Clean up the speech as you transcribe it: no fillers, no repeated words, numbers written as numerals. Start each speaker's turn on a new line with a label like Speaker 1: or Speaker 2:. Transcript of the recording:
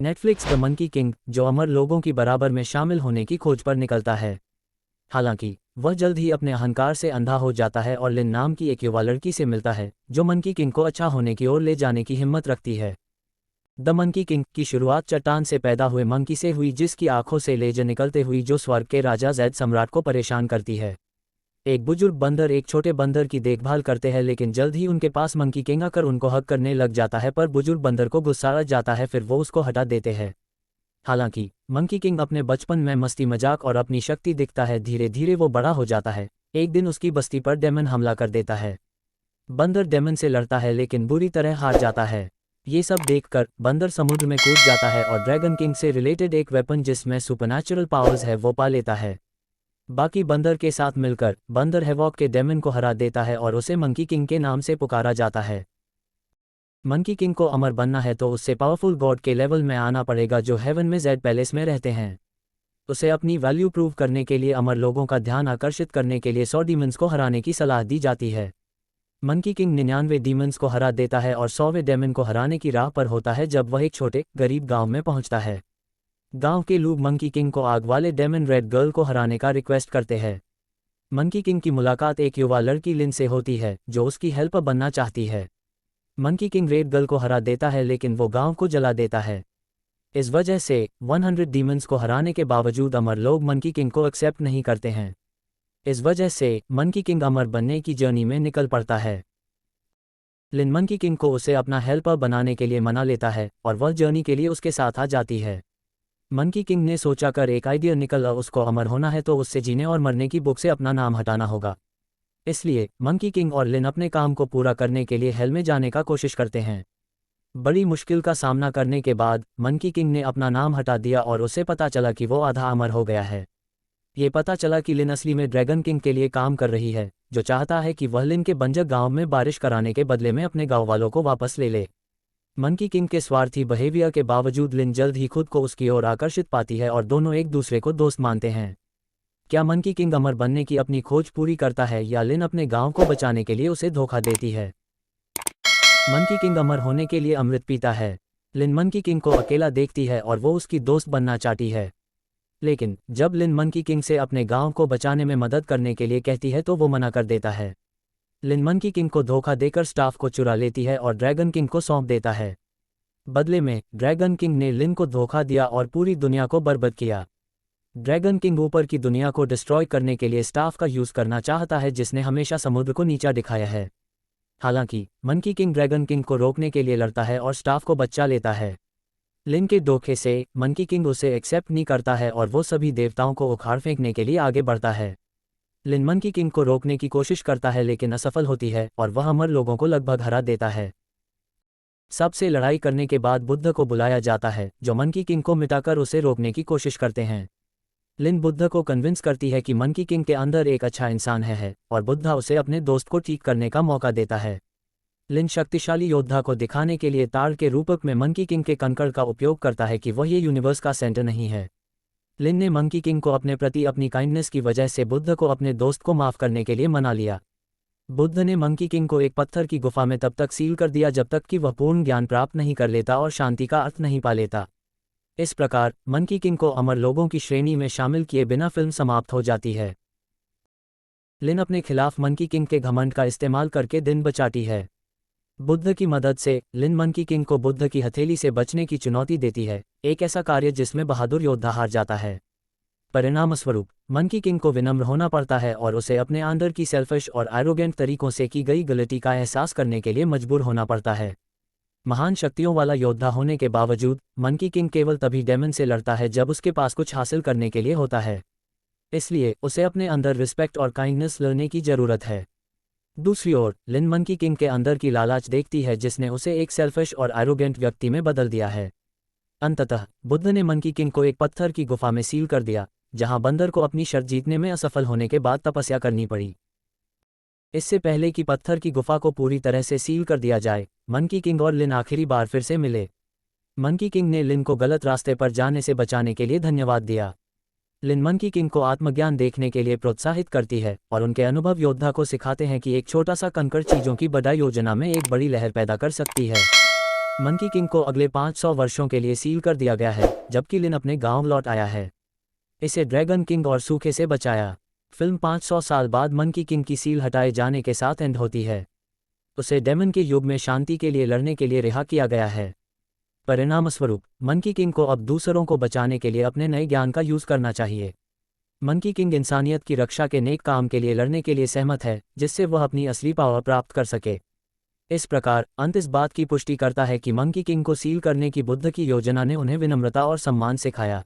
Speaker 1: Netflix the monkey king, जो अमर लोगों की बराबर में शामिल होने की खोज पर निकलता है। हालांकि वह जल्द ही अपने अहंकार से अंधा हो जाता है और लिन नाम की एक युवा लड़की से मिलता है जो मंकी किंग को अच्छा होने की ओर ले जाने की हिम्मत रखती है। द मंकी किंग की शुरुआत चट्टान से पैदा हुए मंकी से हुई, जिसकी आंखों से लेजर निकलते हुई जो स्वर्ग के राजा जैद सम्राट को परेशान करती है। एक बुजुर्ग बंदर एक छोटे बंदर की देखभाल करते हैं, लेकिन जल्द ही उनके पास मंकी किंग आकर उनको हक करने लग जाता है, पर बुजुर्ग बंदर को गुस्सा आ जाता है, फिर वो उसको हटा देते हैं। हालांकि मंकी किंग अपने बचपन में मस्ती मजाक और अपनी शक्ति दिखता है, धीरे धीरे वो बड़ा हो जाता है। एक दिन उसकी बस्ती पर डेमन हमला कर देता है। बंदर डेमन से लड़ता है लेकिन बुरी तरह हार जाता है। ये सब देखकर बंदर समुद्र में कूद जाता है और ड्रैगन किंग से रिलेटेड एक वेपन जिसमें सुपरनैचुरल पावर्स है वो पा लेता है। बाकी बंदर के साथ मिलकर बंदर हैवॉक के डेमन को हरा देता है और उसे मंकी किंग के नाम से पुकारा जाता है। मंकी किंग को अमर बनना है तो उससे पावरफुल गॉड के लेवल में आना पड़ेगा, जो हेवन में जेड पैलेस में रहते हैं। उसे अपनी वैल्यू प्रूव करने के लिए अमर लोगों का ध्यान आकर्षित करने के लिए 100 डीमंस को हराने की सलाह दी जाती है। मंकी किंग 99 डीमंस को हरा देता है और 100वें डेमन को हराने की राह पर होता है जब वह एक छोटे गरीब गांव में पहुंचता है। गांव के लोग मंकी किंग को आग वाले डेमन रेड गर्ल को हराने का रिक्वेस्ट करते हैं। मंकी किंग की मुलाकात एक युवा लड़की लिन से होती है जो उसकी हेल्पर बनना चाहती है। मंकी किंग रेड गर्ल को हरा देता है लेकिन वो गांव को जला देता है। इस वजह से 100 डीमंस को हराने के बावजूद अमर लोग मंकी किंग को एक्सेप्ट नहीं करते हैं। इस वजह से मंकी किंग अमर बनने की जर्नी में निकल पड़ता है। लिन मंकी किंग को उसे अपना हेल्पर बनाने के लिए मना लेता है और वह जर्नी के लिए उसके साथ आ जाती है। मंकी किंग ने सोचा कर एक आइडिया निकला, उसको अमर होना है तो उससे जीने और मरने की बुक से अपना नाम हटाना होगा। इसलिए मंकी किंग और लिन अपने काम को पूरा करने के लिए हेल में जाने का कोशिश करते हैं। बड़ी मुश्किल का सामना करने के बाद मंकी किंग ने अपना नाम हटा दिया और उसे पता चला कि वो आधा अमर हो गया है। ये पता चला कि लिन असली में ड्रैगन किंग के लिए काम कर रही है, जो चाहता है कि वह लिन के बंजर गांव में बारिश कराने के बदले में अपने गांव वालों को वापस ले ले। मंकी किंग के स्वार्थी बिहेवियर के बावजूद लिन जल्द ही खुद को उसकी ओर आकर्षित पाती है और दोनों एक दूसरे को दोस्त मानते हैं। क्या मंकी किंग अमर बनने की अपनी खोज पूरी करता है या लिन अपने गांव को बचाने के लिए उसे धोखा देती है? मंकी किंग अमर होने के लिए अमृत पीता है। लिन मंकी किंग को अकेला देखती है और वो उसकी दोस्त बनना चाहती है। लेकिन जब लिन मंकी किंग से अपने गांव को बचाने में मदद करने के लिए कहती है तो वो मना कर देता है। लिन मंकी किंग को धोखा देकर स्टाफ को चुरा लेती है और ड्रैगन किंग को सौंप देता है। बदले में ड्रैगन किंग ने लिन को धोखा दिया और पूरी दुनिया को बर्बाद किया। ड्रैगन किंग ऊपर की दुनिया को डिस्ट्रॉय करने के लिए स्टाफ का यूज करना चाहता है, जिसने हमेशा समुद्र को नीचा दिखाया है। हालांकि मंकी किंग ड्रैगन किंग को रोकने के लिए लड़ता है और स्टाफ को बचा लेता है। लिन के धोखे से मंकी किंग उसे एक्सेप्ट नहीं करता है और वो सभी देवताओं को उखाड़ फेंकने के लिए आगे बढ़ता है। लिन मंकी किंग को रोकने की कोशिश करता है लेकिन असफल होती है और वह अमर लोगों को लगभग हरा देता है। सबसे लड़ाई करने के बाद बुद्ध को बुलाया जाता है, जो मंकी किंग को मिटाकर उसे रोकने की कोशिश करते हैं। लिन बुद्ध को कन्विंस करती है कि मंकी किंग के अंदर एक अच्छा इंसान है और बुद्ध उसे अपने दोस्त को ठीक करने का मौका देता है। लिन शक्तिशाली योद्धा को दिखाने के लिए ताड़ के रूपक में मंकी किंग के कंकड़ का उपयोग करता है कि वह ये यूनिवर्स का सेंटर नहीं है। लिन ने मंकी किंग को अपने प्रति अपनी काइंडनेस की वजह से बुद्ध को अपने दोस्त को माफ करने के लिए मना लिया। बुद्ध ने मंकी किंग को एक पत्थर की गुफा में तब तक सील कर दिया जब तक कि वह पूर्ण ज्ञान प्राप्त नहीं कर लेता और शांति का अर्थ नहीं पा लेता। इस प्रकार मंकी किंग को अमर लोगों की श्रेणी में शामिल किए बिना फिल्म समाप्त हो जाती है। लिन अपने खिलाफ मंकी किंग के घमंड का इस्तेमाल करके दिन बचाती है। बुद्ध की मदद से लिन मंकी किंग को बुद्ध की हथेली से बचने की चुनौती देती है, एक ऐसा कार्य जिसमें बहादुर योद्धा हार जाता है। परिणामस्वरूप मंकी किंग को विनम्र होना पड़ता है और उसे अपने अंदर की सेल्फिश और एरोगेंट तरीकों से की गई गलती का एहसास करने के लिए मजबूर होना पड़ता है। महान शक्तियों वाला योद्धा होने के बावजूद मंकी किंग केवल तभी डेमन से लड़ता है जब उसके पास कुछ हासिल करने के लिए होता है। इसलिए उसे अपने अंदर रिस्पेक्ट और काइंडनेस लेने की जरूरत है। दूसरी ओर लिन मंकी किंग के अंदर की लालच देखती है जिसने उसे एक सेल्फिश और एरोगेंट व्यक्ति में बदल दिया है। अंततः बुद्ध ने मंकी किंग को एक पत्थर की गुफा में सील कर दिया, जहां बंदर को अपनी शर्त जीतने में असफल होने के बाद तपस्या करनी पड़ी। इससे पहले कि पत्थर की गुफा को पूरी तरह से सील कर दिया जाए, मंकी किंग और लिन आखिरी बार फिर से मिले। मंकी किंग ने लिन को गलत रास्ते पर जाने से बचाने के लिए धन्यवाद दिया। लिन मंकी किंग को आत्मज्ञान देखने के लिए प्रोत्साहित करती है और उनके अनुभव योद्धा को सिखाते हैं कि एक छोटा सा कंकड़ चीजों की बड़ा योजना में एक बड़ी लहर पैदा कर सकती है। मंकी किंग को अगले 500 वर्षों के लिए सील कर दिया गया है, जबकि लिन अपने गांव लौट आया है। इसे ड्रैगन किंग और सूखे से बचाया। फिल्म 500 साल बाद मंकी किंग की सील हटाए जाने के साथ एंड होती है। उसे डेमन के युग में शांति के लिए लड़ने के लिए रिहा किया गया है। परिणामस्वरूप मंकी किंग को अब दूसरों को बचाने के लिए अपने नए ज्ञान का यूज करना चाहिए। मंकी किंग इंसानियत की रक्षा के नेक काम के लिए लड़ने के लिए सहमत है, जिससे वह अपनी असली पावर प्राप्त कर सके। इस प्रकार अंत इस बात की पुष्टि करता है कि मंकी किंग को सील करने की बुद्ध की योजना ने उन्हें विनम्रता और सम्मान सिखाया।